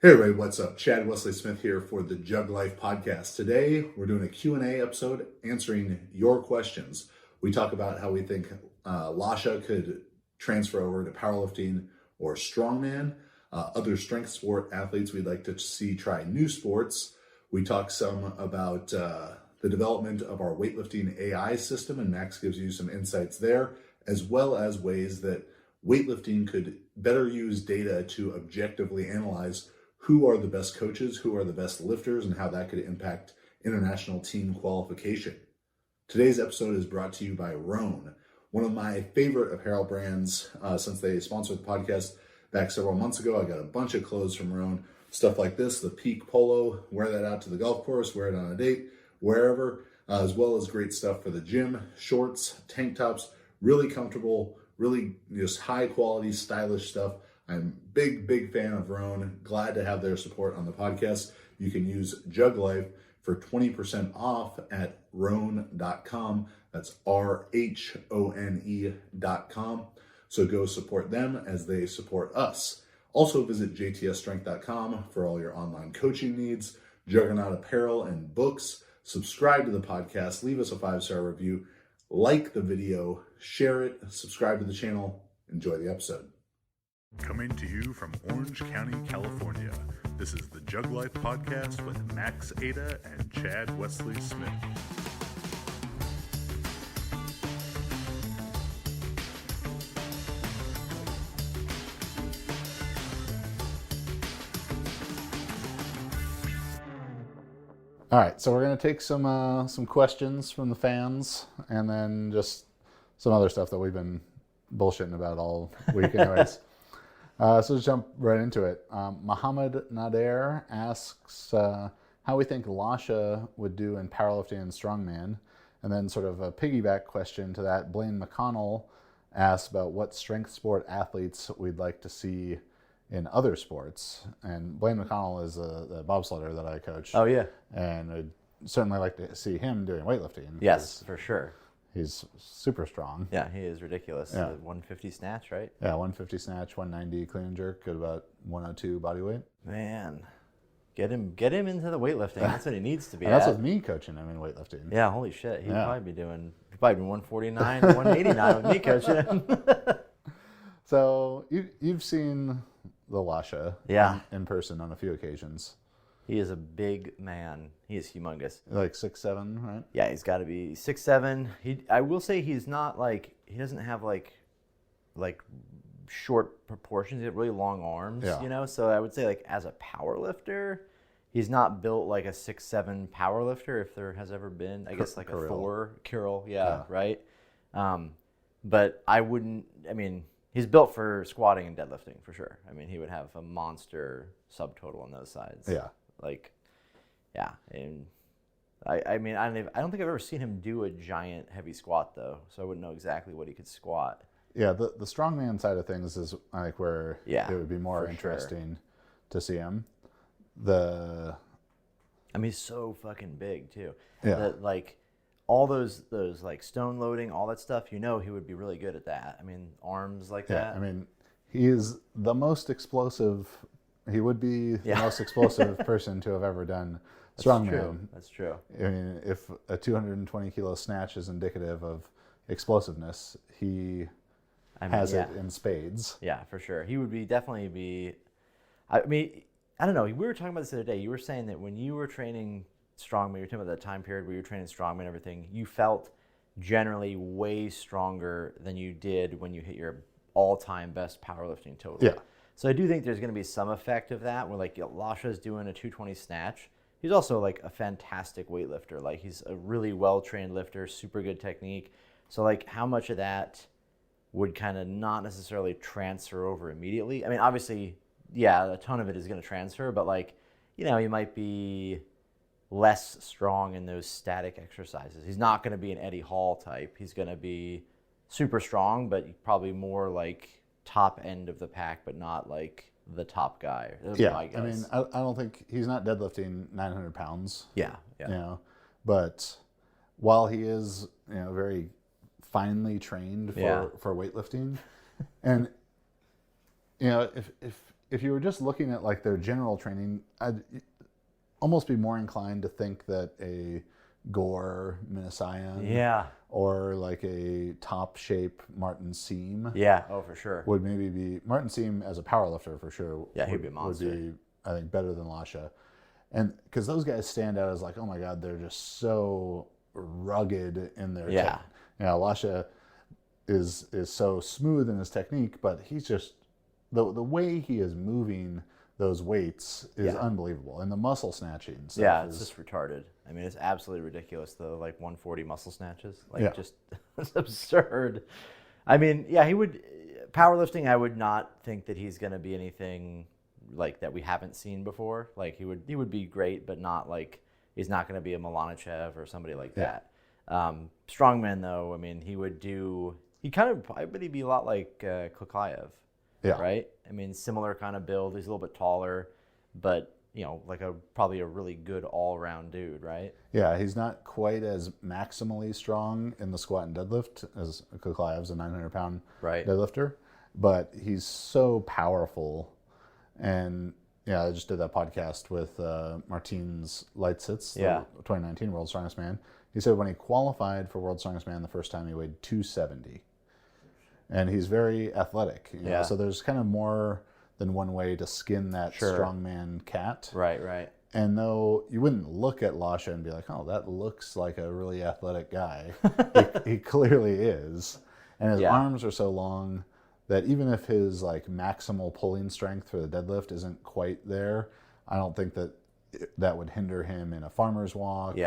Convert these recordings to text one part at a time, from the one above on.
Hey everybody, what's up? Chad Wesley Smith here for the Jug Life podcast. Today, we're doing a Q&A episode answering your questions. We talk about how we think Lasha could transfer over to powerlifting or strongman, other strength sport athletes we'd like to see try new sports. We talk some about the development of our weightlifting AI system, and Max gives you some insights there, as well as ways that weightlifting could better use data to objectively analyze who are the best coaches, who are the best lifters, and how that could impact international team qualification. Today's episode is brought to you by Rhone, one of my favorite apparel brands since they sponsored the podcast back several months ago. I got a bunch of clothes from Rhone, stuff like this, the Peak Polo, wear that out to the golf course, wear it on a date, wherever, as well as great stuff for the gym, shorts, tank tops, really comfortable, really just high quality, stylish stuff. I'm big fan of Rhone. Glad to have their support on the podcast. You can use Jug Life for 20% off at Rhone.com. That's RHONE.com. So go support them as they support us. Also visit jtsstrength.com for all your online coaching needs, Juggernaut apparel and books. Subscribe to the podcast. Leave us a 5-star review. Like the video. Share it. Subscribe to the channel. Enjoy the episode. Coming to you from Orange County, California, this is the Jug Life Podcast with Max Ada and Chad Wesley Smith. All right, so we're going to take some questions from the fans and then just some other stuff that we've been bullshitting about all week anyways. So let's jump right into it. Muhammad Nader asks how we think Lasha would do in powerlifting and strongman. And then sort of a piggyback question to that, Blaine McConnell asks about what strength sport athletes we'd like to see in other sports. And Blaine McConnell is the bobsledder that I coach. Oh, yeah. And I'd certainly like to see him doing weightlifting. Yes, for sure. He's super strong. Yeah, he is ridiculous. Yeah. 150 snatch, right? Yeah, 150 snatch, 190 clean and jerk, at about 102 body weight. Man, get him into the weightlifting. That's what he needs to be. And that's with me coaching him in weightlifting. Yeah, holy shit. He'd probably be 149, 189 with me coaching him. So you've seen the Lasha in person on a few occasions. He is a big man. He is humongous. Like 6'7", right? Yeah, he's got to be 6'7". I will say he's not he doesn't have like short proportions. He has really long arms, you know? So I would say as a power lifter, he's not built like a 6'7" power lifter if there has ever been. I guess like a Thor, Kirill, right? But he's built for squatting and deadlifting for sure. I mean, he would have a monster subtotal on those sides. Yeah. And I don't think I've ever seen him do a giant heavy squat though, so I wouldn't know exactly what he could squat. Yeah, the strongman side of things is like where it would be more interesting to see him. He's so fucking big too. Yeah. All those like stone loading, all that stuff, he would be really good at that. I mean, arms like that. I mean, he is the most explosive. He would be the most explosive person to have ever done strongman. That's true. I mean, if a 220 kilo snatch is indicative of explosiveness, he has it in spades. Yeah, for sure. He would definitely be. I mean, I don't know. We were talking about this the other day. You were saying that when you were training strongman, you were talking about that time period where you were training strongman and everything, you felt generally way stronger than you did when you hit your all-time best powerlifting total. Yeah. So I do think there's going to be some effect of that where Lasha's doing a 220 snatch. He's also a fantastic weightlifter. He's a really well-trained lifter, super good technique. So how much of that would kind of not necessarily transfer over immediately? I mean, obviously, a ton of it is going to transfer, but you might be less strong in those static exercises. He's not going to be an Eddie Hall type. He's going to be super strong, but probably more top end of the pack, but not the top guy. I mean, I don't think he's not deadlifting 900 pounds. Yeah. But while he is, very finely trained for weightlifting, and if if you were just looking at like their general training, I'd almost be more inclined to think that a Gore Minasian or like a top shape Martin Seam for sure. would maybe be Martin Seam as a powerlifter for sure. He'd be a monster. Would be, I think, better than Lasha. And because those guys stand out as like, oh my God, they're just so rugged in their Lasha is so smooth in his technique, but he's just the way he is moving those weights is unbelievable, and the muscle snatching stuff it's just retarded. I mean, it's absolutely ridiculous. The like 140 muscle snatches, like just it's absurd. I mean, he would powerlifting. I would not think that he's going to be anything like that we haven't seen before. Like he would be great, but not like he's not going to be a Milanichev or somebody like that. Strongman though, I mean, he would do. He kind of, I bet he'd be a lot like Klikaev. Right? I mean, similar kind of build. He's a little bit taller, but, like probably a really good all-around dude, right? Yeah, he's not quite as maximally strong in the squat and deadlift as Klikaev's a 900-pound deadlifter, but he's so powerful. And, I just did that podcast with Martins Leitzitz, the 2019 World's Strongest Man. He said when he qualified for World's Strongest Man the first time, he weighed 270. And he's very athletic. You know? So there's kind of more than one way to skin that strongman cat. Right. And though you wouldn't look at Lasha and be like, oh, that looks like a really athletic guy, he clearly is. And his arms are so long that even if his like maximal pulling strength for the deadlift isn't quite there, I don't think that would hinder him in a farmer's walk.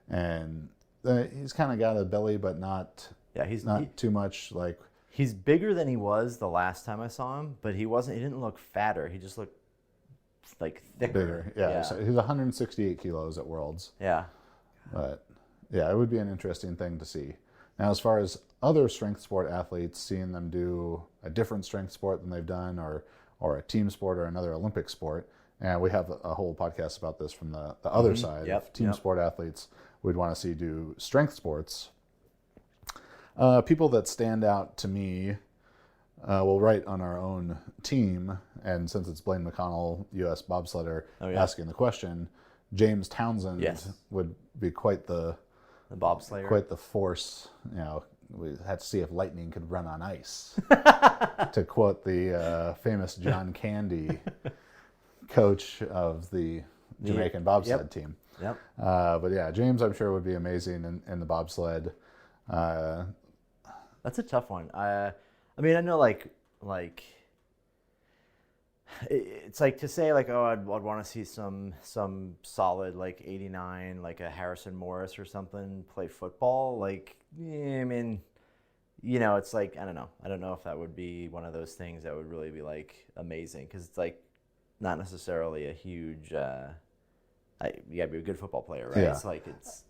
And he's kind of got a belly, but not too much like. He's bigger than he was the last time I saw him, but he didn't look fatter. He just looked like thicker. Bigger, So he's 168 kilos at Worlds. But it would be an interesting thing to see. Now, as far as other strength sport athletes, seeing them do a different strength sport than they've done or a team sport or another Olympic sport, and we have a whole podcast about this from the other side of team sport athletes we'd want to see do strength sports. People that stand out to me, we'll write on our own team, and since it's Blaine McConnell, U.S. bobsledder, asking the question, James Townsend would be quite the bobslayer, quite the force. We had to see if lightning could run on ice, to quote the famous John Candy, coach of the Jamaican bobsled team. But James, I'm sure would be amazing in the bobsled. That's a tough one. I mean, I know like it's like to say like, oh, I'd want to see some solid like 89 like a Harrison Morris or something play football. Like, I mean, it's like I don't know if that would be one of those things that would really be like amazing, because it's like not necessarily a huge. You gotta be a good football player, right? It's like it's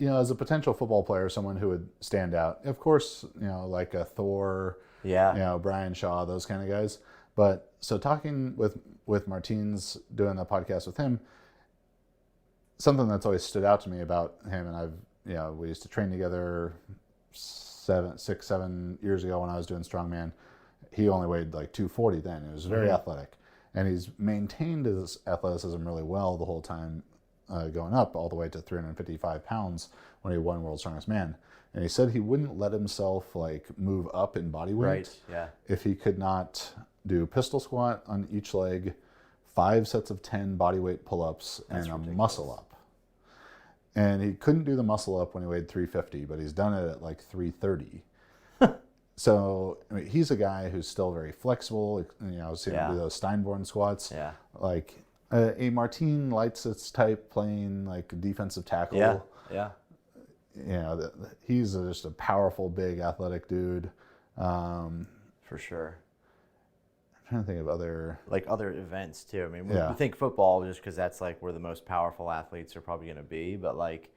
as a potential football player, someone who would stand out, of course, like a Thor, Brian Shaw, those kind of guys. But so talking with Martins, doing the podcast with him, something that's always stood out to me about him, and we used to train together 6-7 years ago when I was doing Strongman. He only weighed like 240 then. He was very athletic. And he's maintained his athleticism really well the whole time, going up all the way to 355 pounds when he won World's Strongest Man. And he said he wouldn't let himself like move up in body weight if he could not do pistol squat on each leg, 5 sets of 10 body weight pull-ups, and a muscle up. And he couldn't do the muscle up when he weighed 350, but he's done it at like 330. So I mean, he's a guy who's still very flexible. Seeing him do those Steinborn squats. Like a Martin Leitzitz type playing like defensive tackle. He's just a powerful, big, athletic dude. For sure. I'm trying to think of other events too. I mean, we think football just because that's like where the most powerful athletes are probably going to be. But like,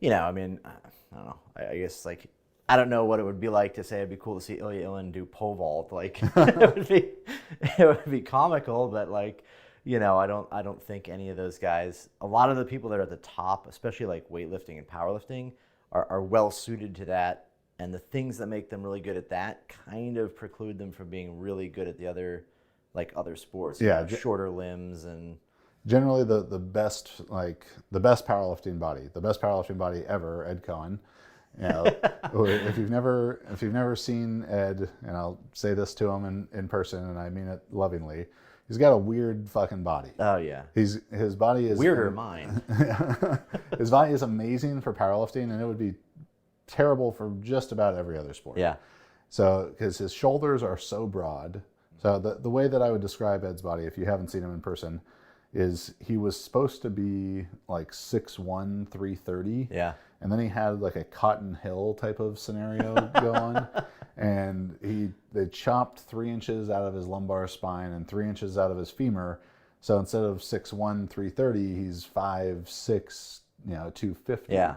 I mean, I don't know. I guess like. I don't know what it would be like to say it'd be cool to see Ilya Ilin do pole vault. Like it would be comical, but like, I don't think any of those guys, a lot of the people that are at the top, especially like weightlifting and powerlifting, are well suited to that. And the things that make them really good at that kind of preclude them from being really good at the other like other sports. Yeah, Shorter limbs and generally the best powerlifting body ever, Ed Cohen. You know, if you've never seen Ed, and I'll say this to him in person, and I mean it lovingly, he's got a weird fucking body. Oh yeah. His body is weirder than mine. His body is amazing for powerlifting, and it would be terrible for just about every other sport. Yeah. So, because his shoulders are so broad. So the way that I would describe Ed's body, if you haven't seen him in person, is he was supposed to be like 6'1", 330. Yeah. And then he had like a Cotton Hill type of scenario go on. And they chopped 3 inches out of his lumbar spine and 3 inches out of his femur. So instead of 6'1", 330, he's 5'6", 250. Yeah.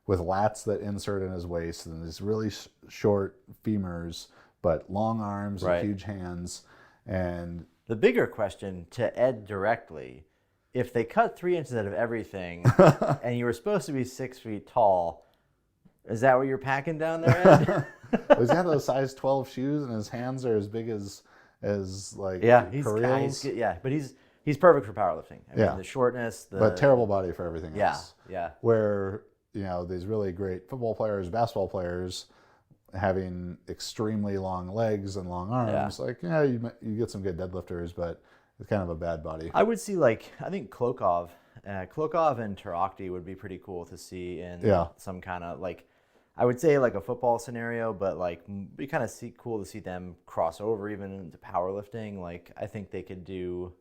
With lats that insert in his waist and these really short femurs, but long arms Right. and huge hands. And The bigger question to Ed directly, if they cut 3 inches out of everything and you were supposed to be 6 feet tall, is that what you're packing down there, Ed? he's got those size 12 shoes, and his hands are as big as like he's but he's perfect for powerlifting. I mean, the shortness, but terrible body for everything else. Yeah. Where these really great football players, basketball players, having extremely long legs and long arms, you get some good deadlifters, but it's kind of a bad body. I would see I think Klokov and Tarakti would be pretty cool to see in some kind of I would say like a football scenario, but be kind of cool to see them cross over even into powerlifting. I think they could do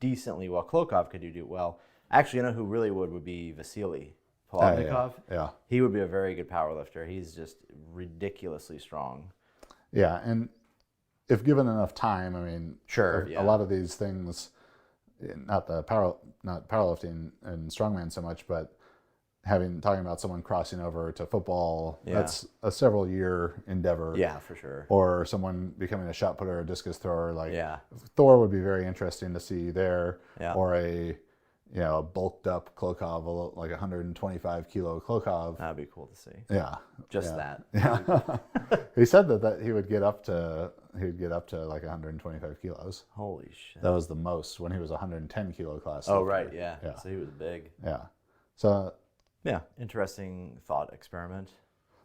decently well. Klokov could do well. Actually, you know who really would be Vasily Polotnikov. Yeah. He would be a very good powerlifter. He's just ridiculously strong. Yeah, and if given enough time, I mean, a lot of these things, not powerlifting and strongman so much, but talking about someone crossing over to football, that's a several year endeavor. Yeah, for sure. Or someone becoming a shot putter or a discus thrower. Thor would be very interesting to see there. Yeah. Or a bulked up Klokov, like 125 kilo Klokov. That'd be cool to see. Yeah. That. Yeah. He said that he would get up to like 125 kilos. Holy shit. That was the most when he was 110 kilo class. Oh, right. Yeah. So he was big. Yeah. So. Yeah. Interesting thought experiment.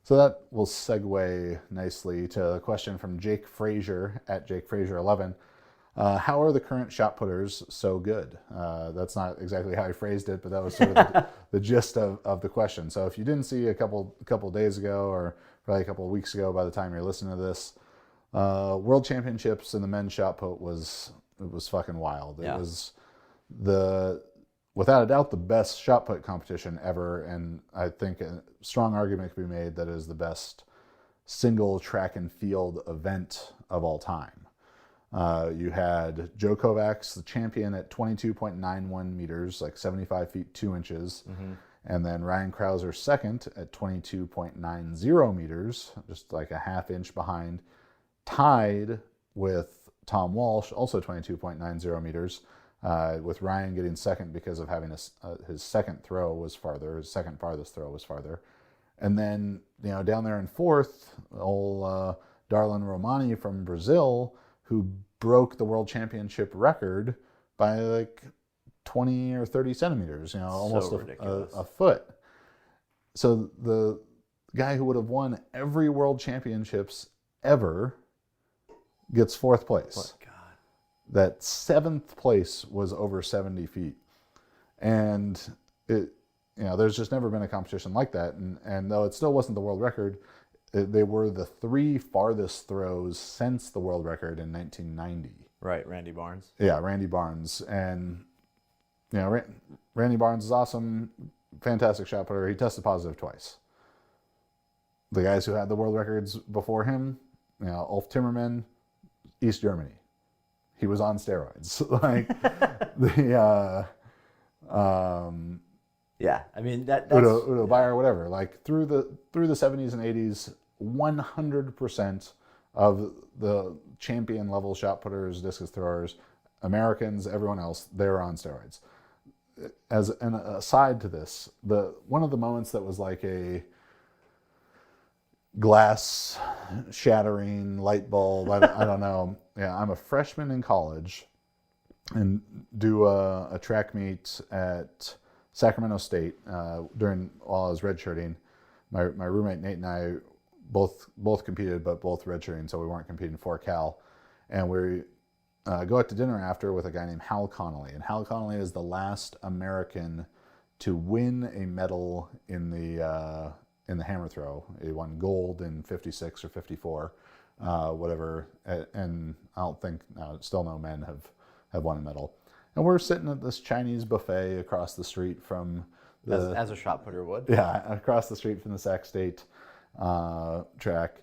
So that will segue nicely to a question from Jake Frazier at Jake Frazier 11. How are the current shot putters so good? That's not exactly how I phrased it, but that was sort of the gist of the question. So if you didn't see a couple days ago, or probably a couple of weeks ago by the time you're listening to this, World Championships in the men's shot put was fucking wild. It was without a doubt the best shot put competition ever, and I think a strong argument can be made that it is the best single track and field event of all time. You had Joe Kovacs, the champion, at 22.91 meters, like 75 feet 2 inches. Mm-hmm. And then Ryan Krauser second at 22.90 meters, just like a half inch behind, tied with Tom Walsh, also 22.90 meters, with Ryan getting second because of having his second throw was farther, his second farthest throw was farther. And then, down there in fourth, old Darlan Romani from Brazil, who broke the world championship record by like 20 or 30 centimeters, almost a foot. So the guy who would have won every world championships ever gets fourth place. Oh, God. That seventh place was over 70 feet. And there's just never been a competition like that. And though it still wasn't the world record, they were the 3 farthest throws since the world record in 1990. Right, Randy Barnes. Yeah, Randy Barnes. And, Randy Barnes is awesome, fantastic shot putter. He tested positive twice. The guys who had the world records before him, Ulf Timmerman, East Germany. He was on steroids. Yeah, I mean that's Udo Bayer, whatever. Like through the 70s and 80s, 100% of the champion level shot putters, discus throwers, Americans, everyone else, they're on steroids. As an aside to this, one of the moments that was like a glass shattering light bulb, I don't know, I'm a freshman in college and do a track meet at Sacramento State while I was redshirting. My roommate Nate and I both competed, but both redshirting, so we weren't competing for Cal. And we go out to dinner after with a guy named Hal Connolly. And Hal Connolly is the last American to win a medal in the hammer throw. He won gold in 56 or 54, whatever. And I don't think, still no men have won a medal. And we're sitting at this Chinese buffet across the street from as a shot putter would. Yeah, across the street from the Sac State track.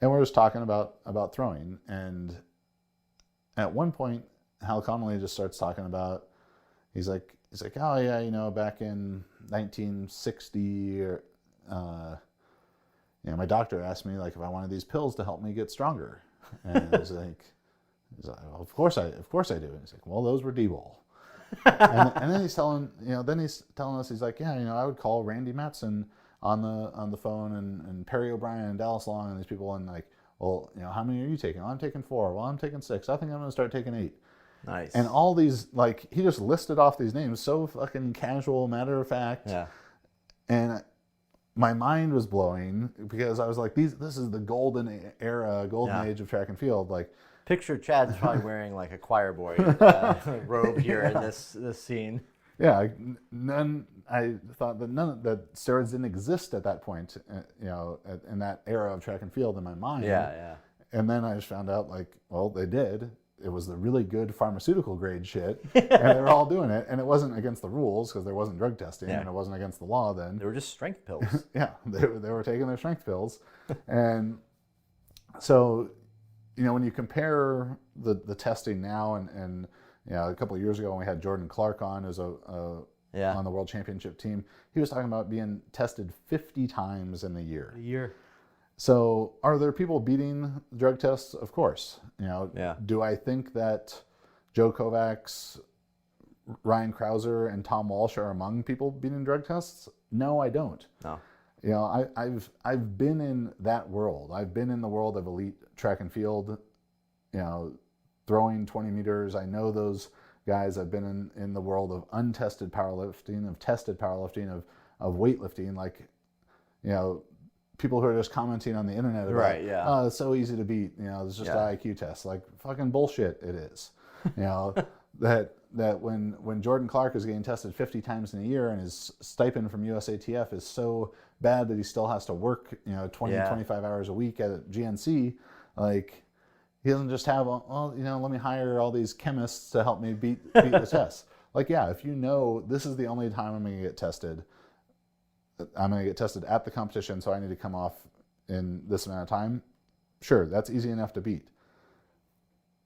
And we're just talking about throwing. And at one point, Hal Connolly just starts talking about, he's like, oh yeah, back in 1960, or, my doctor asked me like if I wanted these pills to help me get stronger, and I was like, well, of course I do. And he's like, well, those were D-ball. and then he's telling us, he's like, I would call Randy Matson on the phone and Perry O'Brien and Dallas Long and these people, and like, well, how many are you taking? Well, I'm taking 4. Well, I'm taking 6. I think I'm going to start taking 8. Nice. And all these, like, he just listed off these names so fucking casual, matter of fact. Yeah. And my mind was blowing because I was like, this is the golden era, age of track and field. Like, picture Chad's probably wearing like a choir boy robe here in this scene. Yeah, I thought that steroids didn't exist at that point, in that era of track and field in my mind. Yeah. And then I just found out, like, well, they did. It was the really good pharmaceutical grade shit, and they were all doing it, and it wasn't against the rules because there wasn't drug testing, and it wasn't against the law then. They were just strength pills. Yeah, they were taking their strength pills. And so, when you compare the testing now and a couple of years ago when we had Jordan Clark on, who's on the world championship team, he was talking about being tested 50 times in a year. So are there people beating drug tests? Of course. Do I think that Joe Kovacs, Ryan Krauser, and Tom Walsh are among people beating drug tests? No, I don't. No. I've been in that world. I've been in the world of elite track and field, throwing 20 meters. I know those guys. I've been in the world of untested powerlifting, of tested powerlifting, of weightlifting, like, people who are just commenting on the internet about, oh, it's so easy to beat, it's just an IQ test. Like, fucking bullshit it is. That when Jordan Clark is getting tested 50 times in a year and his stipend from USATF is so bad that he still has to work, 25 hours a week at GNC, like, he doesn't just have, let me hire all these chemists to help me beat the test. Like, if this is the only time I'm going to get tested, I'm going to get tested at the competition, so I need to come off in this amount of time. Sure, that's easy enough to beat.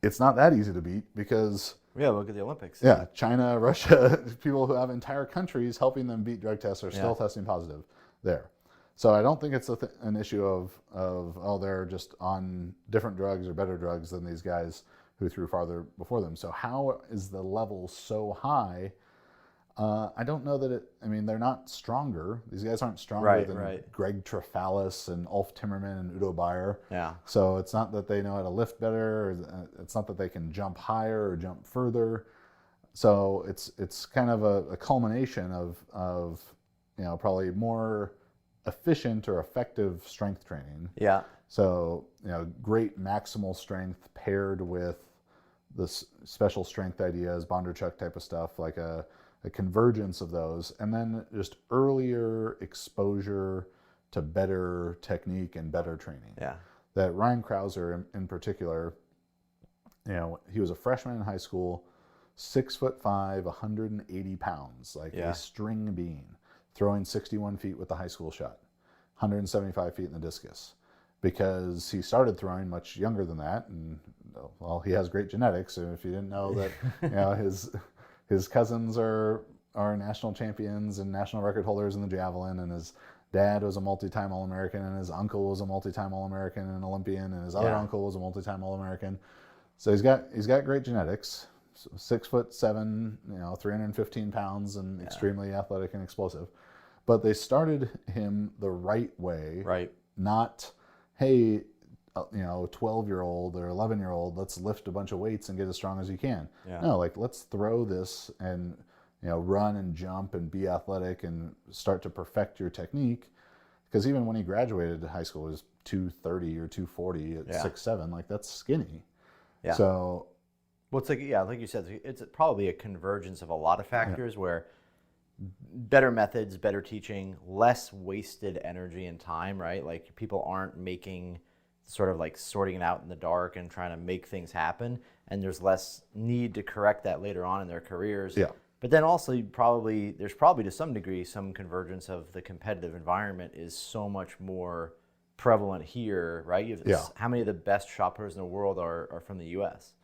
It's not that easy to beat because... Yeah, look at the Olympics. Yeah, China, Russia, people who have entire countries helping them beat drug tests are still testing positive there. So I don't think it's an issue of they're just on different drugs or better drugs than these guys who threw farther before them. So how is the level so high? I don't know that they're not stronger. These guys aren't stronger than Greg Trefalis and Ulf Timmerman and Udo Bayer. Yeah. So it's not that they know how to lift better. Or it's not that they can jump higher or jump further. So it's kind of a culmination of probably more efficient or effective strength training. Yeah. So great maximal strength paired with the special strength ideas, Bondarchuk type of stuff, like a convergence of those, and then just earlier exposure to better technique and better training. Yeah. That Ryan Krauser in particular, he was a freshman in high school, 6'5", 180 pounds, like a string bean, throwing 61 feet with the high school shot, 175 feet in the discus, because he started throwing much younger than that, and well, he has great genetics. And if you didn't know that, his cousins are national champions and national record holders in the javelin, and his dad was a multi-time All-American, and his uncle was a multi-time All-American and Olympian, and his other uncle was a multi-time All-American. So he's got great genetics. 6'7", 315 pounds, and extremely athletic and explosive. But they started him the right way. Right. Not, hey, 12-year-old or 11-year-old, let's lift a bunch of weights and get as strong as you can. Yeah. No, like let's throw this and run and jump and be athletic and start to perfect your technique. Because even when he graduated high school, he was 230 or 240 at 6'7", like that's skinny. Yeah. So, well, it's like you said, it's probably a convergence of a lot of factors where better methods, better teaching, less wasted energy and time, right? Like people aren't making sort of like sorting it out in the dark and trying to make things happen, and there's less need to correct that later on in their careers. Yeah. But then also there's probably to some degree some convergence of the competitive environment is so much more prevalent here, right? How many of the best shot putters in the world are from the U.S.?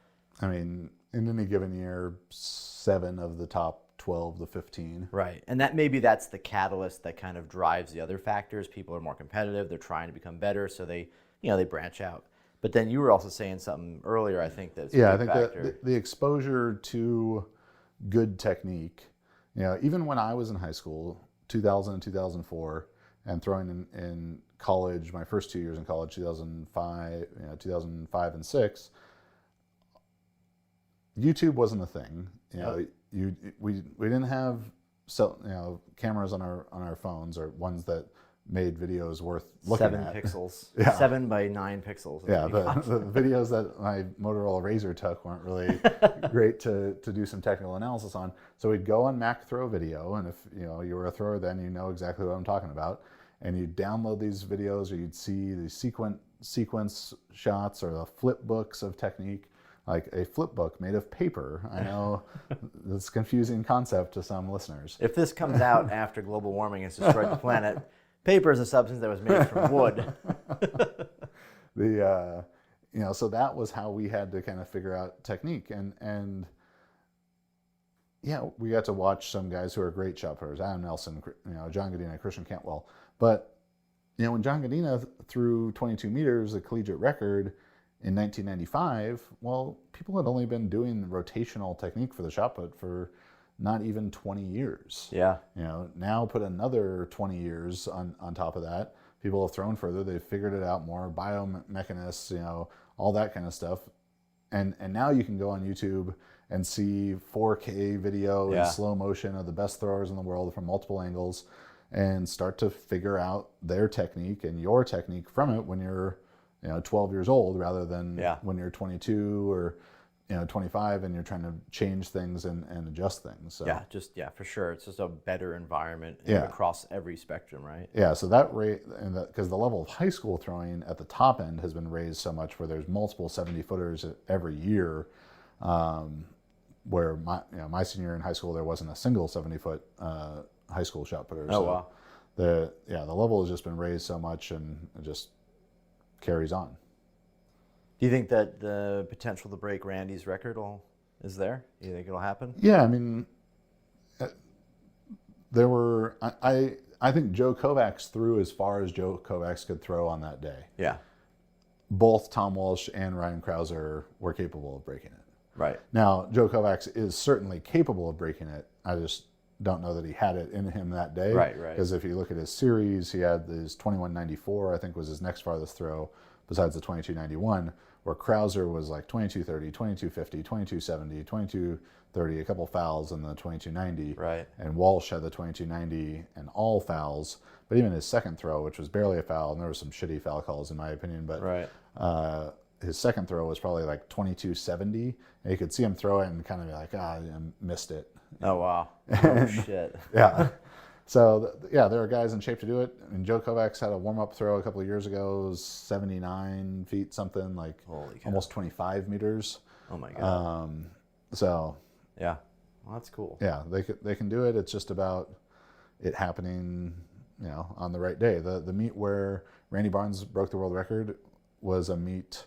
I mean, in any given year, 7 of the top 12 to 15. Right. And that's the catalyst that kind of drives the other factors. People are more competitive. They're trying to become better. So they branch out. But then you were also saying something earlier, I think that's I think that the exposure to good technique, even when I was in high school, 2000 and 2004, and throwing in college, my first 2 years in college, 2005 and 6, YouTube wasn't a thing. We didn't have cameras on our phones, or ones that made videos worth looking 7 at. pixels. Yeah. 7 by 9 pixels. Yeah, the videos that my Motorola Razr took weren't really great to do some technical analysis on. So we'd go on Mac Throw Video, and if you were a thrower then, exactly what I'm talking about. And you'd download these videos, or you'd see the sequence shots or the flip books of technique. Like a flip book made of paper. I know that's a confusing concept to some listeners. If this comes out after global warming has destroyed the planet, paper is a substance that was made from wood. So that was how we had to kind of figure out technique. And we got to watch some guys who are great shot putters, Adam Nelson, John Godina, Christian Cantwell. But, when John Godina threw 22 meters, a collegiate record, in 1995, well, people had only been doing rotational technique for the shot put for not even 20 years. Yeah. Now put another 20 years on top of that. People have thrown further. They've figured it out more. Biomechanists, all that kind of stuff. And now you can go on YouTube and see 4K video in slow motion of the best throwers in the world from multiple angles, and start to figure out their technique and your technique from it when you're 12 years old, rather than when you're 22 or 25 and you're trying to change things and adjust things. So for sure, it's just a better environment across every spectrum, right? Yeah, so that rate, because the level of high school throwing at the top end has been raised so much, where there's multiple 70-footers every year, where my senior year in high school there wasn't a single 70-foot high school shot putter. Wow. The level has just been raised so much, and it just carries on. Do you think that the potential to break Randy's record is there? Do you think it'll happen? Yeah, I mean, there were. I think Joe Kovacs threw as far as Joe Kovacs could throw on that day. Yeah. Both Tom Walsh and Ryan Krauser were capable of breaking it. Right. Now, Joe Kovacs is certainly capable of breaking it. I just don't know that he had it in him that day. Right. Because if you look at his series, he had his 2194, I think was his next farthest throw, besides the 2291, where Krauser was like 2230, 2250, 2270, 2230, a couple fouls in the 2290. Right. And Walsh had the 2290 and all fouls. But even his second throw, which was barely a foul, and there were some shitty foul calls in my opinion, but his second throw was probably like 2270. And you could see him throw it and kind of be like, I missed it. Oh, wow. Oh, shit. Yeah. So, there are guys in shape to do it. I mean, Joe Kovacs had a warm-up throw a couple of years ago. It was 79 feet something, like almost 25 meters. Oh, my God. Yeah. Well, that's cool. Yeah, they can do it. It's just about it happening, on the right day. The meet where Randy Barnes broke the world record was a meet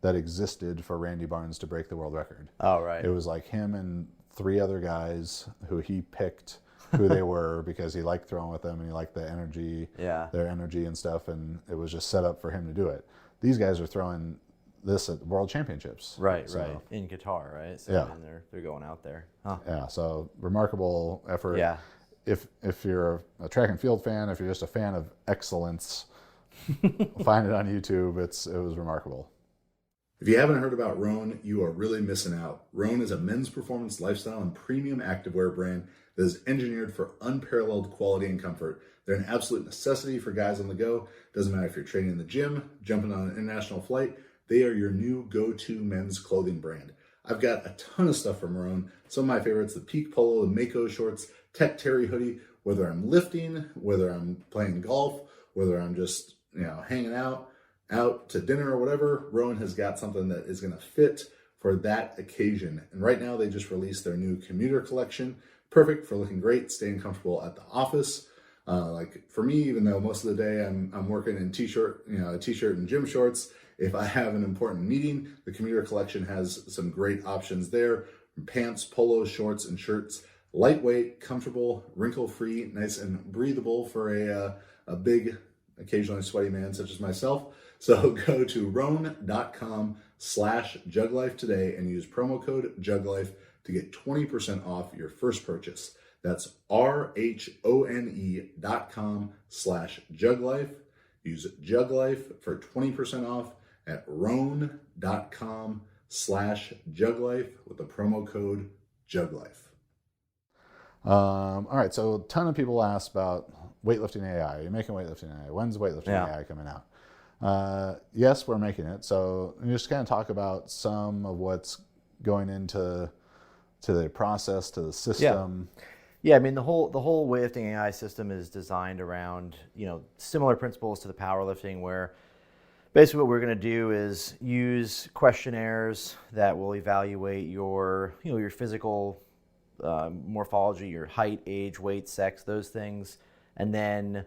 that existed for Randy Barnes to break the world record. Oh, right. It was like him and 3 other guys who he picked who they were because he liked throwing with them and he liked the energy, their energy and stuff, and it was just set up for him to do it. These guys are throwing this at World Championships. Right. In Qatar, right? So they're going out there. Huh. Yeah, so remarkable effort. Yeah. If you're a track and field fan, if you're just a fan of excellence, Find it on YouTube. It was remarkable. If you haven't heard about Roan, you are really missing out. Roan is a men's performance lifestyle and premium activewear brand that is engineered for unparalleled quality and comfort. They're an absolute necessity for guys on the go. Doesn't matter if you're training in the gym, jumping on an international flight, they are your new go-to men's clothing brand. I've got a ton of stuff from Roan. Some of my favorites, the Peak Polo, the Mako shorts, Tech Terry hoodie, whether I'm lifting, whether I'm playing golf, whether I'm just, hanging out to dinner or whatever, Roan has got something that is going to fit for that occasion. And right now they just released their new commuter collection, perfect for looking great, staying comfortable at the office. Like for me, even though most of the day I'm working in a t-shirt and gym shorts, if I have an important meeting, the commuter collection has some great options there. Pants, polos, shorts, and shirts. Lightweight, comfortable, wrinkle-free, nice and breathable for a big, occasionally sweaty man such as myself. So go to roan.com/juglife today and use promo code JUGLIFE to get 20% off your first purchase. That's RHONE.com/juglife. Use JUGLIFE for 20% off at roan.com/juglife with the promo code JUGLIFE. All right, so a ton of people ask about weightlifting AI. You're making weightlifting AI. When's weightlifting AI coming out? Yes, we're making it. So we just kind of talk about some of what's going into the process, to the system. Yeah, I mean the whole weightlifting AI system is designed around similar principles to the powerlifting, where basically what we're going to do is use questionnaires that will evaluate your your physical morphology, your height, age, weight, sex, those things, and then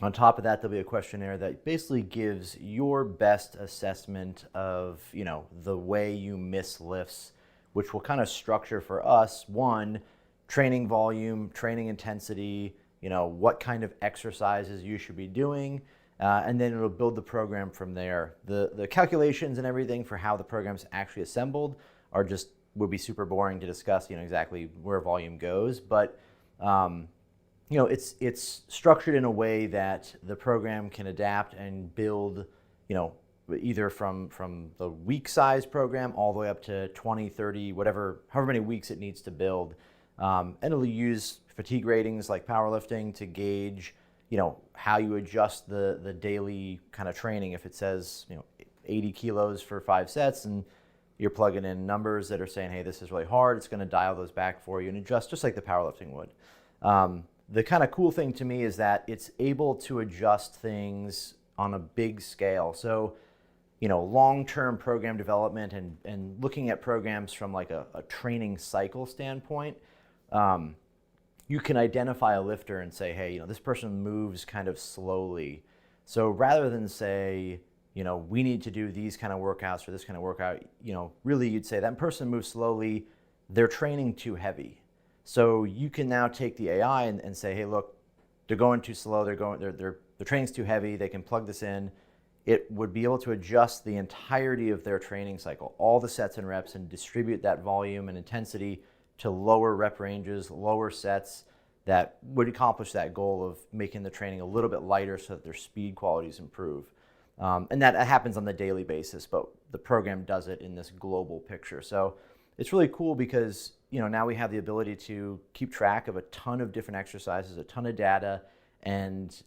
on top of that, there'll be a questionnaire that basically gives your best assessment of, the way you miss lifts, which will kind of structure for us, one, training volume, training intensity, what kind of exercises you should be doing, and then it'll build the program from there. The calculations and everything for how the program's actually assembled would be super boring to discuss, exactly where volume goes, but it's structured in a way that the program can adapt and build, either from the week size program all the way up to 20, 30, however many weeks it needs to build. And it'll use fatigue ratings like powerlifting to gauge, how you adjust the daily kind of training. If it says, 80 kilos for 5 sets and you're plugging in numbers that are saying, hey, this is really hard, it's going to dial those back for you and adjust just like the powerlifting would. The kind of cool thing to me is that it's able to adjust things on a big scale. So, long-term program development and looking at programs from like a training cycle standpoint, you can identify a lifter and say, hey, this person moves kind of slowly. So rather than say, we need to do these kind of workouts for this kind of workout, really you'd say that person moves slowly, they're training too heavy. So you can now take the AI and say, hey, look, they're going too slow, their training's too heavy, they can plug this in. It would be able to adjust the entirety of their training cycle, all the sets and reps, and distribute that volume and intensity to lower rep ranges, lower sets that would accomplish that goal of making the training a little bit lighter so that their speed qualities improve. And that happens on the daily basis, but the program does it in this global picture. So it's really cool because now we have the ability to keep track of a ton of different exercises, a ton of data, and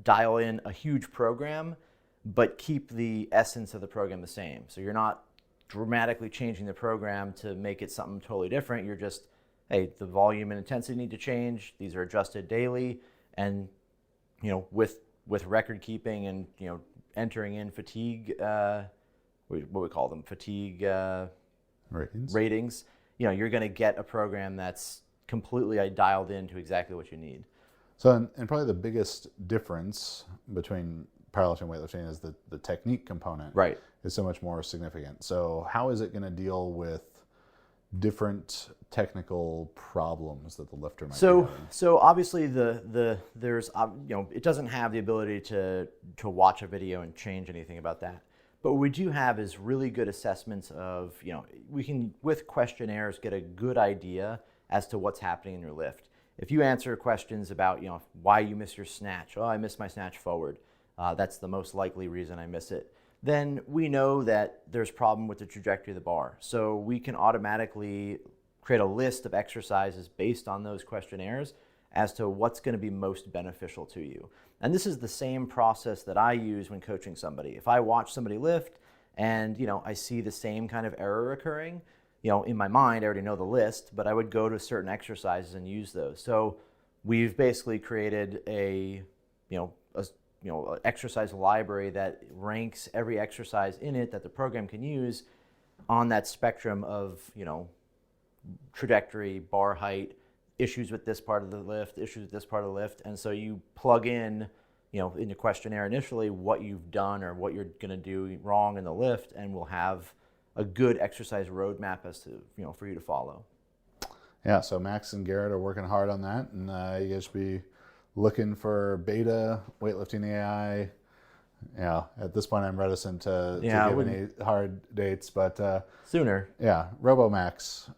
dial in a huge program, but keep the essence of the program the same. So you're not dramatically changing the program to make it something totally different. You're just, hey, the volume and intensity need to change. These are adjusted daily, and with record keeping and entering in fatigue, what we call them, fatigue ratings. You're going to get a program that's completely dialed into exactly what you need. So, and probably the biggest difference between powerlifting and weightlifting is the technique component. Right. Is so much more significant. So how is it going to deal with different technical problems that the lifter might be having? So obviously there's it doesn't have the ability to watch a video and change anything about that. But what we do have is really good assessments of, we can, with questionnaires, get a good idea as to what's happening in your lift. If you answer questions about, why you miss your snatch, oh, I missed my snatch forward. That's the most likely reason I miss it. Then we know that there's problem with the trajectory of the bar. So we can automatically create a list of exercises based on those questionnaires as to what's going to be most beneficial to you. And this is the same process that I use when coaching somebody. If I watch somebody lift and, I see the same kind of error occurring, in my mind, I already know the list, but I would go to certain exercises and use those. So we've basically created a exercise library that ranks every exercise in it that the program can use on that spectrum of, trajectory, bar height, issues with this part of the lift, issues with this part of the lift. And so you plug in, in your questionnaire initially what you've done or what you're going to do wrong in the lift, and we'll have a good exercise roadmap as to, for you to follow. Yeah, so Max and Garrett are working hard on that, and you guys should be looking for beta weightlifting AI. At this point I'm reticent to give any hard dates, but sooner. Yeah, Robomax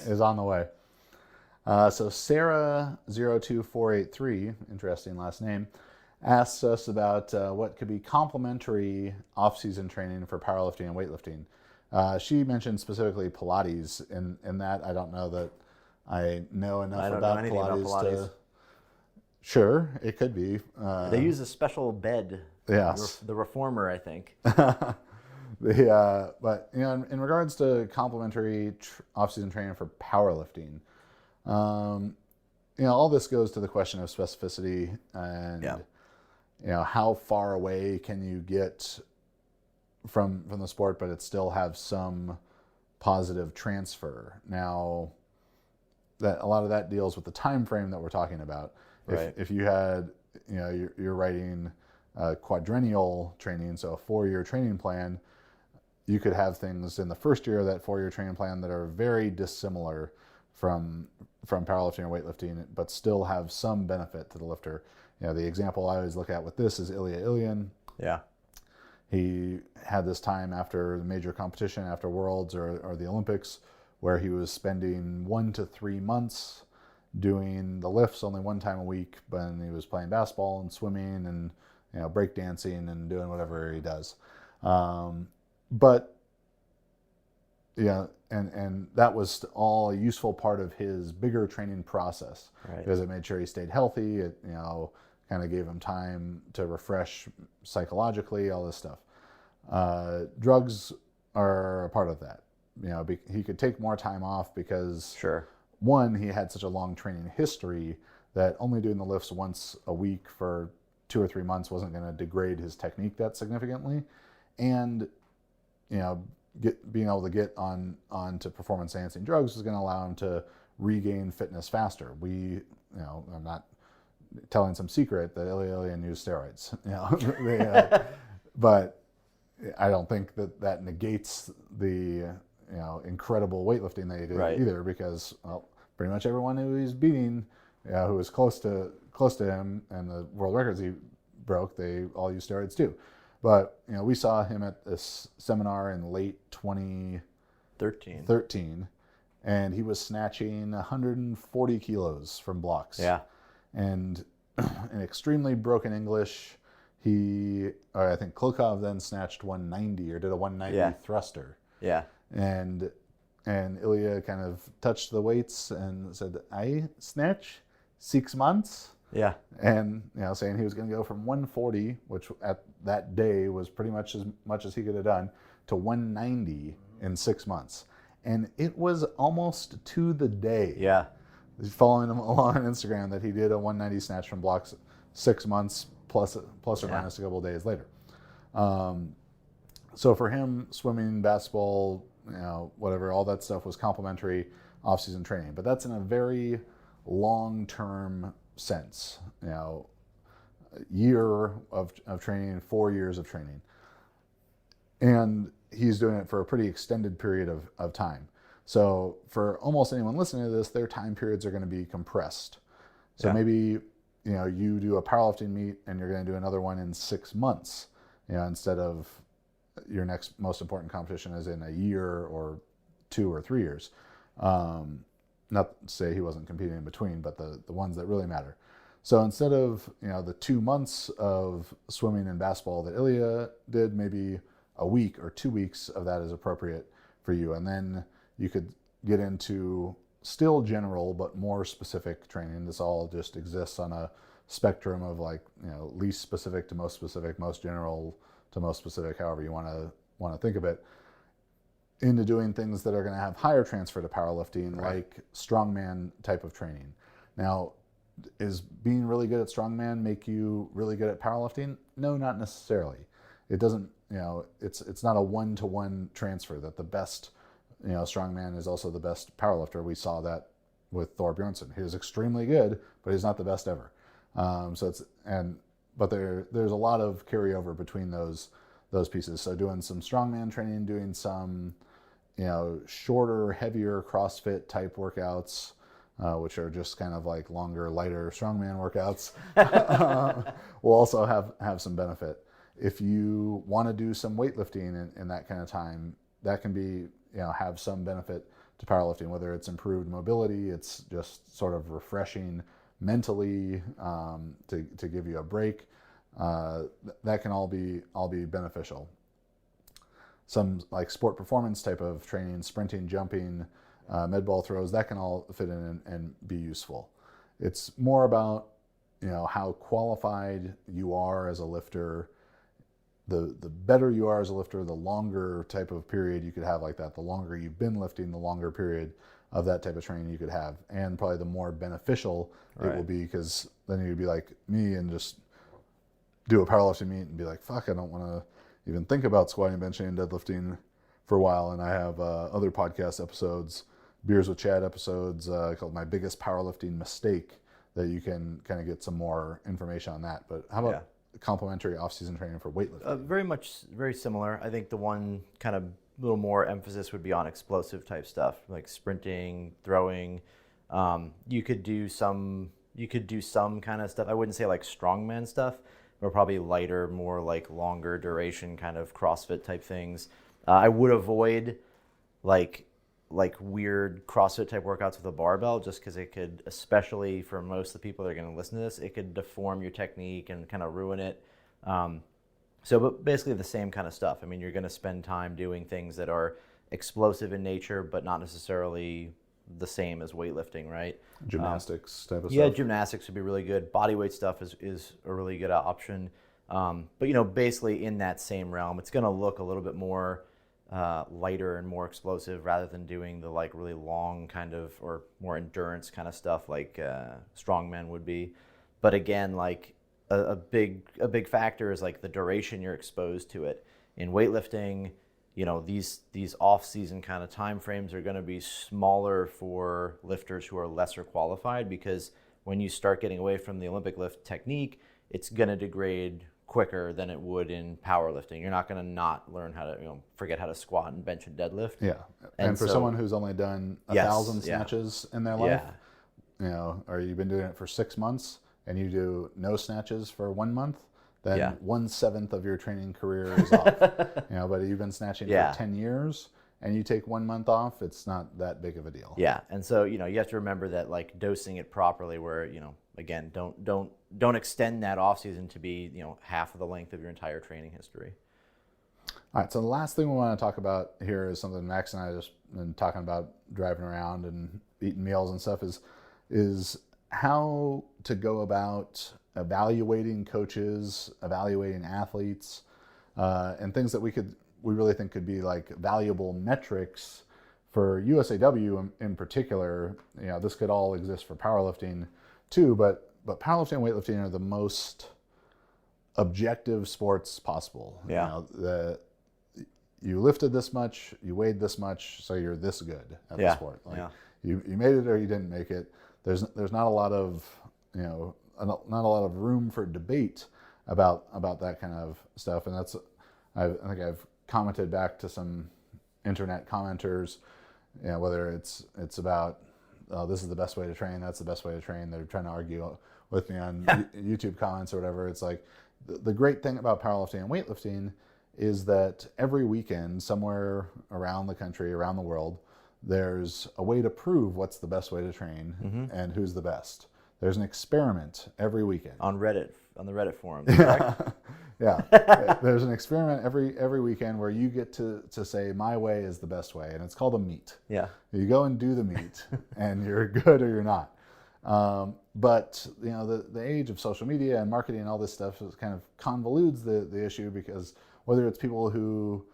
is on the way. So Sarah02483, interesting last name, asks us about what could be complementary off-season training for powerlifting and weightlifting. She mentioned specifically Pilates, and that I don't know that I know enough about Pilates. Sure, it could be. They use a special bed. Yes. The reformer, I think. But in regards to complementary off-season training for powerlifting, all this goes to the question of specificity and how far away can you get from the sport, but it still have some positive transfer. Now, that a lot of that deals with the time frame that we're talking about. If you had, you're writing quadrennial training, so a 4-year training plan, you could have things in the first year of that 4-year training plan that are very dissimilar from powerlifting or weightlifting, but still have some benefit to the lifter. The example I always look at with this is Ilya Ilyin. Yeah. He had this time after the major competition, after Worlds or the Olympics, where he was spending 1 to 3 months doing the lifts only one time a week, but he was playing basketball and swimming and breakdancing and doing whatever he does. And that was all a useful part of his bigger training process, because it made sure he stayed healthy. It kind of gave him time to refresh psychologically, all this stuff. Drugs are a part of that. He could take more time off because one, he had such a long training history that only doing the lifts once a week for 2 or 3 months wasn't going to degrade his technique that significantly. And, being able to get on to performance enhancing drugs was going to allow him to regain fitness faster. I'm not telling some secret that Ilya Ilyin used steroids, but I don't think that negates the incredible weightlifting that he did either, because pretty much everyone who he's beating, who was close to him and the world records he broke, they all use steroids too. But we saw him at this seminar in late 2013, and he was snatching 140 kilos from blocks. Yeah, and in extremely broken English, I think Klokov then snatched 190 or did a 190 thruster. Yeah, and Ilya kind of touched the weights and said, "I snatch 6 months." Yeah, and saying he was going to go from 140, which at that day was pretty much as he could have done, to 190 in 6 months, and it was almost to the day. Yeah, following him along on Instagram, that he did a 190 snatch from blocks 6 months plus or minus a couple of days later. So for him, swimming, basketball, whatever, all that stuff was complementary off-season training, but that's in a very long-term sense. A year of training, 4 years of training, and he's doing it for a pretty extended period of time. So for almost anyone listening to this, their time periods are going to be compressed. So maybe you do a powerlifting meet and you're going to do another one in 6 months, instead of your next most important competition is in a year or 2 or 3 years. Not to say he wasn't competing in between, but the ones that really matter. So instead of, the 2 months of swimming and basketball that Ilya did, maybe a week or 2 weeks of that is appropriate for you. And then you could get into still general, but more specific training. This all just exists on a spectrum of least specific to most general to most specific, however you want to think of it, into doing things that are going to have higher transfer to powerlifting, like strongman type of training. Now, is being really good at strongman make you really good at powerlifting? No, not necessarily. It doesn't, it's not a one-to-one transfer that the best, strongman is also the best powerlifter. We saw that with Thor Bjornsson. He was extremely good, but he's not the best ever. But there's a lot of carryover between those pieces. So doing some strongman training, doing some, shorter, heavier CrossFit type workouts, which are just kind of like longer, lighter strongman workouts, will also have some benefit. If you want to do some weightlifting in that kind of time, that can be, have some benefit to powerlifting, whether it's improved mobility, it's just sort of refreshing mentally, to give you a break. That can all be beneficial. Some like sport performance type of training, sprinting, jumping, med ball throws, that can all fit in and be useful. It's more about, how qualified you are as a lifter. The better you are as a lifter, the longer type of period you could have like that. The longer you've been lifting, the longer period of that type of training you could have, and probably the more beneficial it will be, because then you'd be like me and just do a powerlifting meet and be like, fuck, I don't want to even think about squatting, benching, and deadlifting for a while. And I have other podcast episodes, Beers with Chad episodes, called My Biggest Powerlifting Mistake, that you can kind of get some more information on that. But how about complementary off-season training for weightlifting? Very similar. I think the one kind of little more emphasis would be on explosive type stuff, like sprinting, throwing. You could do some kind of stuff. I wouldn't say like strongman stuff, but probably lighter, more like longer duration kind of CrossFit type things. I would avoid like weird CrossFit type workouts with a barbell, just because it could, especially for most of the people that are going to listen to this, it could deform your technique and kind of ruin it. But basically the same kind of stuff. I mean, you're going to spend time doing things that are explosive in nature, but not necessarily the same as weightlifting, right? Gymnastics type of stuff. Yeah, gymnastics would be really good. Bodyweight stuff is a really good option. But basically in that same realm, it's going to look a little bit more lighter and more explosive, rather than doing the like really long kind of, or more endurance kind of stuff like strongman would be. But again, like a big factor is like the duration you're exposed to it. In weightlifting, these off-season kind of time frames are going to be smaller for lifters who are lesser qualified, because when you start getting away from the Olympic lift technique, it's going to degrade quicker than it would in powerlifting. You're not going to not learn how to, forget how to squat and bench and deadlift. Yeah. And for someone who's only done 1,000 snatches in their life, or you've been doing it for 6 months and you do no snatches for 1 month, then 1/7 of your training career is off. But you've been snatching for 10 years and you take 1 month off, it's not that big of a deal. Yeah. And so, you have to remember that, like, dosing it properly, where, again, don't extend that off season to be, half of the length of your entire training history. All right. So the last thing we want to talk about here is something Max and I just been talking about, driving around and eating meals and stuff, is how to go about evaluating coaches, evaluating athletes, and things that we really think could be like valuable metrics for USAW in particular. This could all exist for powerlifting too, but powerlifting and weightlifting are the most objective sports possible. Yeah. You lifted this much, you weighed this much, so you're this good at the sport. You made it or you didn't make it. There's not a lot of not a lot of room for debate about that kind of stuff. And I think I've commented back to some internet commenters, whether it's about, oh, this is the best way to train, that's the best way to train. They're trying to argue with me on YouTube comments or whatever. It's like, the great thing about powerlifting and weightlifting is that every weekend, somewhere around the country, around the world, there's a way to prove what's the best way to train and who's the best. There's an experiment every weekend. On Reddit, on the Reddit forums, correct? Yeah. There's an experiment every weekend where you get to say my way is the best way, and it's called a meet. Yeah. You go and do the meet, and you're good or you're not. But the age of social media and marketing and all this stuff is kind of convolutes the issue, because whether it's people who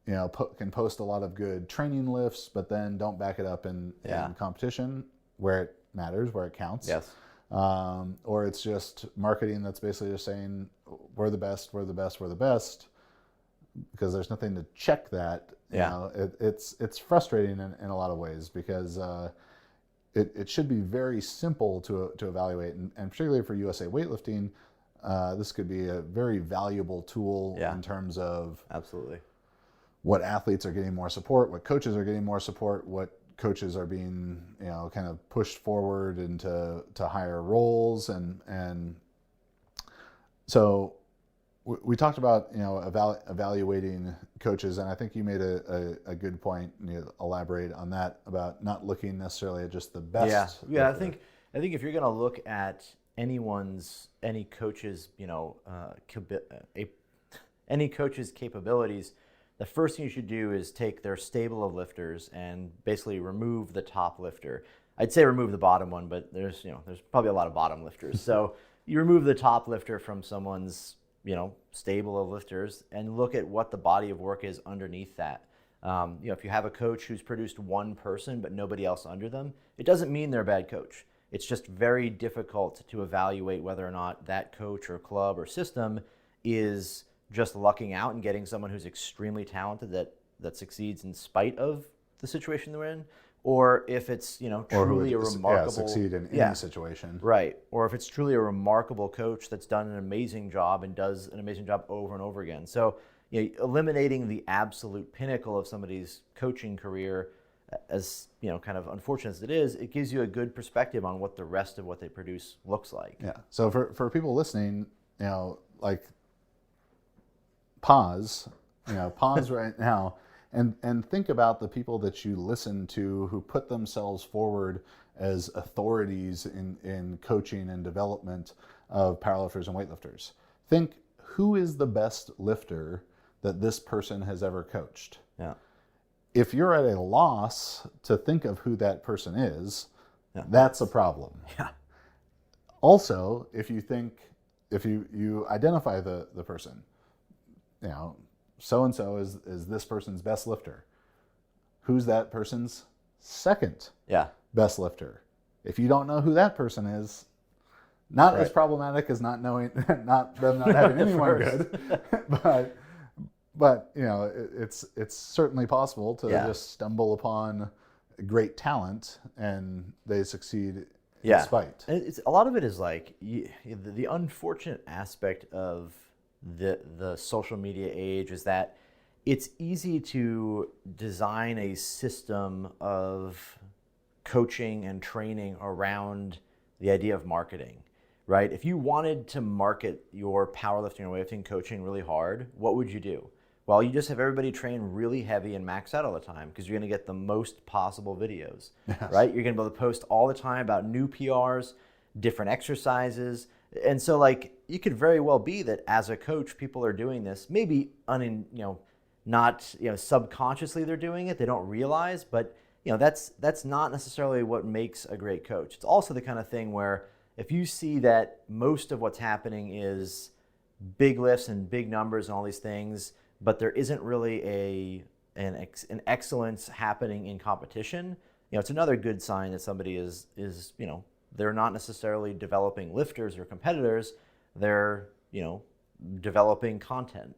can post a lot of good training lifts, but then don't back it up in competition where it matters, where it counts. Yes. Or it's just marketing that's basically just saying we're the best, we're the best, we're the best, because there's nothing to check that. It's frustrating in a lot of ways, because it should be very simple to evaluate, and particularly for USA Weightlifting, this could be a very valuable tool in terms of absolutely what athletes are getting more support, what coaches are getting more support, what coaches are being kind of pushed forward into higher roles, and so we talked about evaluating coaches, and I think you made a good point. Elaborate on that about not looking necessarily at just the best. Yeah. I think if you're going to look at any coach's any coach's capabilities, the first thing you should do is take their stable of lifters and basically remove the top lifter. I'd say remove the bottom one, but there's probably a lot of bottom lifters. So you remove the top lifter from someone's stable of lifters and look at what the body of work is underneath that. If you have a coach who's produced one person but nobody else under them, it doesn't mean they're a bad coach. It's just very difficult to evaluate whether or not that coach or club or system is just lucking out and getting someone who's extremely talented that succeeds in spite of the situation they're in, or if it's truly a remarkable succeed in any situation, right? Or if it's truly a remarkable coach that's done an amazing job and does an amazing job over and over again. So eliminating the absolute pinnacle of somebody's coaching career, as kind of unfortunate as it is, it gives you a good perspective on what the rest of what they produce looks like. Yeah. So for people listening, like pause right now and think about the people that you listen to who put themselves forward as authorities in coaching and development of powerlifters and weightlifters. Think, who is the best lifter that this person has ever coached? Yeah. If you're at a loss to think of who that person is, that's a problem. Yeah. Also, if you identify the person, so-and-so is this person's best lifter. Who's that person's second best lifter? If you don't know who that person is, not as problematic as not knowing, not having anyone good, but it's certainly possible to just stumble upon great talent and they succeed in spite. It's a lot of it is like the unfortunate aspect of the social media age is that it's easy to design a system of coaching and training around the idea of marketing, right? If you wanted to market your powerlifting or weightlifting coaching really hard, what would you do? Well, you just have everybody train really heavy and max out all the time, because you're going to get the most possible videos, right? You're going to be able to post all the time about new PRs, different exercises. And so you could very well be that as a coach, people are doing this, maybe not subconsciously they're doing it, they don't realize, but that's not necessarily what makes a great coach. It's also the kind of thing where if you see that most of what's happening is big lifts and big numbers and all these things, but there isn't really an excellence happening in competition, it's another good sign that somebody is they're not necessarily developing lifters or competitors, they're developing content.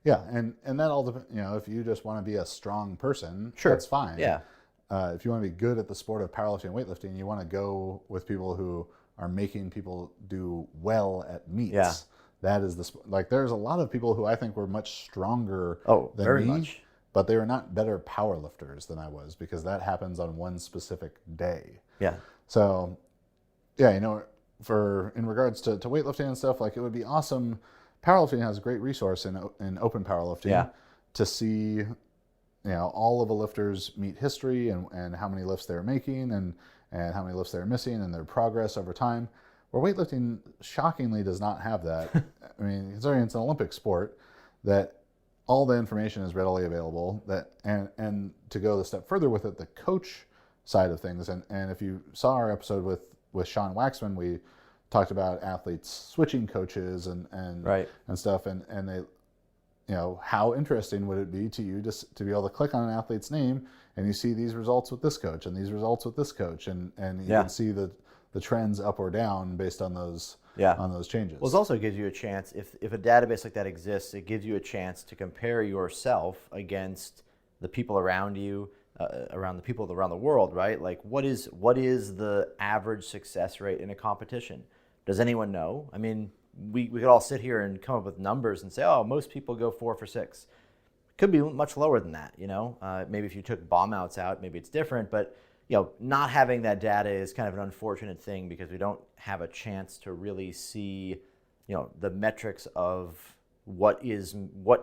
Yeah, and that all depends. If you just want to be a strong person, that's fine. Yeah. If you want to be good at the sport of powerlifting and weightlifting, you want to go with people who are making people do well at meets. Yeah. That is there's a lot of people who I think were much stronger than very me, much. but they were not better powerlifters than I was, because that happens on one specific day. Yeah. So, yeah, in regards to weightlifting and stuff, it would be awesome. Powerlifting has a great resource in open powerlifting to see, all of a lifter's meet history and how many lifts they're making and how many lifts they're missing and their progress over time. Where weightlifting shockingly does not have that. I mean, considering it's an Olympic sport, that all the information is readily available. That and to go the step further with it, the coach side of things. And if you saw our episode with Sean Waxman, we talked about athletes switching coaches and Right. and stuff, and they, you know, how interesting would it be to you just to be able to click on an athlete's name and you see these results with this coach and these results with this coach, and you can see the trends up or down based on those on those changes. Well, it also gives you a chance, if a database like that exists, it gives you a chance to compare yourself against the people around you, around the people around the world, right? Like, what is the average success rate in a competition? Does anyone know? I mean, we could all sit here and come up with numbers and say, oh, most people go 4 for 6. Could be much lower than that, you know? Maybe if you took bomb outs out, maybe it's different, but you know, not having that data is kind of an unfortunate thing because we don't have a chance to really see, you know, the metrics of what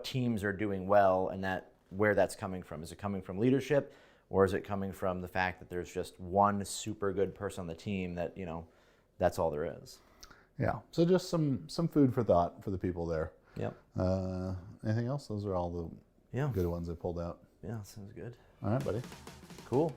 teams are doing well and where that's coming from. Is it coming from leadership, or is it coming from the fact that there's just one super good person on the team that, you know, that's all there is? Yeah. So just some food for thought for the people there. Yep. Anything else? Those are all the good ones I pulled out. Yeah, sounds good. All right, buddy. Cool.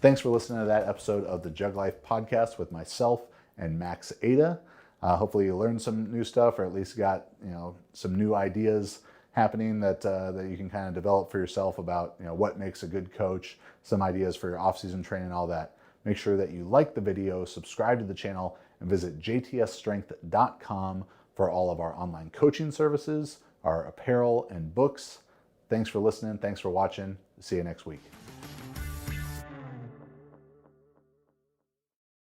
Thanks for listening to that episode of the Jug Life podcast with myself and Max Ada. Hopefully you learned some new stuff, or at least got, you know, some new ideas happening that you can kind of develop for yourself about, you know, what makes a good coach, some ideas for your off-season training, all that. Make sure that you like the video, subscribe to the channel, and visit jtsstrength.com for all of our online coaching services, our apparel and books. Thanks for listening. Thanks for watching. See you next week.